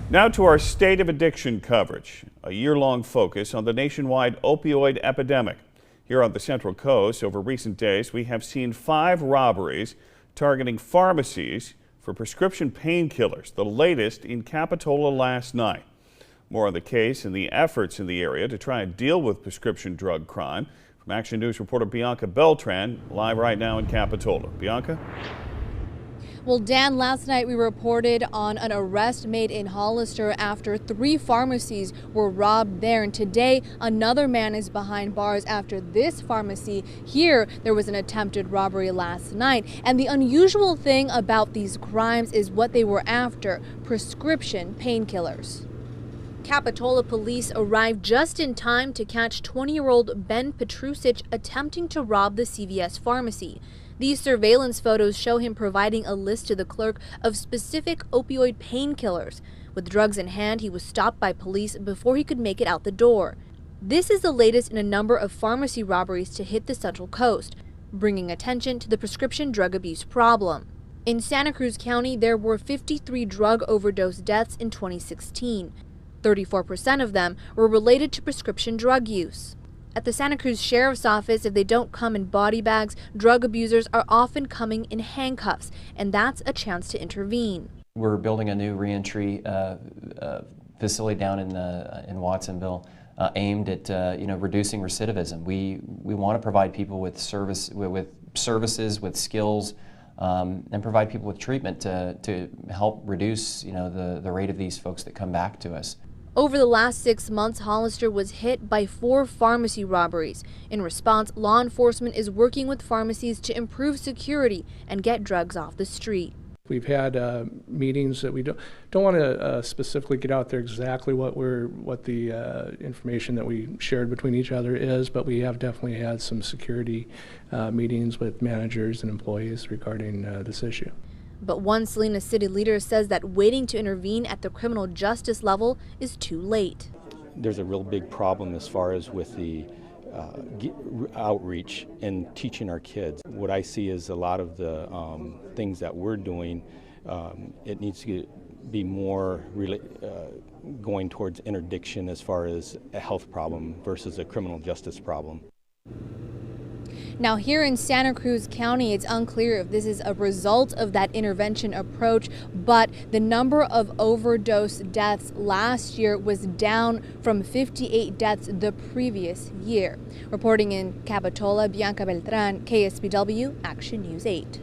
Now to our State of Addiction coverage, a year-long focus on the nationwide opioid epidemic. Here on the Central Coast, over recent days, we have seen 5 robberies targeting pharmacies for prescription painkillers, the latest in Capitola last night. More on the case and the efforts in the area to try and deal with prescription drug crime. From Action News reporter Bianca Beltran, live right now in Capitola. Bianca? Well, Dan, last night we reported on an arrest made in Hollister after 3 pharmacies were robbed there. And today, another man is behind bars after this pharmacy. Here, there was an attempted robbery last night. And the unusual thing about these crimes is what they were after: prescription painkillers. Capitola police arrived just in time to catch 20-year-old Ben Petrusic attempting to rob the CVS pharmacy. These surveillance photos show him providing a list to the clerk of specific opioid painkillers. With drugs in hand, he was stopped by police before he could make it out the door. This is the latest in a number of pharmacy robberies to hit the Central Coast, bringing attention to the prescription drug abuse problem. In Santa Cruz County, there were 53 drug overdose deaths in 2016. 34% of them were related to prescription drug use. At the Santa Cruz Sheriff's Office, if they don't come in body bags, drug abusers are often coming in handcuffs, and that's a chance to intervene. We're building a new reentry facility down in Watsonville, aimed at reducing recidivism. We want to provide people with services, with skills, and provide people with treatment to help reduce the rate of these folks that come back to us. Over the last 6 months, Hollister was hit by 4 pharmacy robberies. In response, law enforcement is working with pharmacies to improve security and get drugs off the street. We've had meetings that we don't want to specifically get out there exactly what the information that we shared between each other is, but we have definitely had some security meetings with managers and employees regarding this issue. But one Salinas city leader says that waiting to intervene at the criminal justice level is too late. There's a real big problem as far as with the outreach and teaching our kids. What I see is a lot of the things that we're doing, it needs to be more going towards interdiction as far as a health problem versus a criminal justice problem. Now, here in Santa Cruz County, it's unclear if this is a result of that intervention approach, but the number of overdose deaths last year was down from 58 deaths the previous year. Reporting in Capitola, Bianca Beltran, KSBW, Action News 8.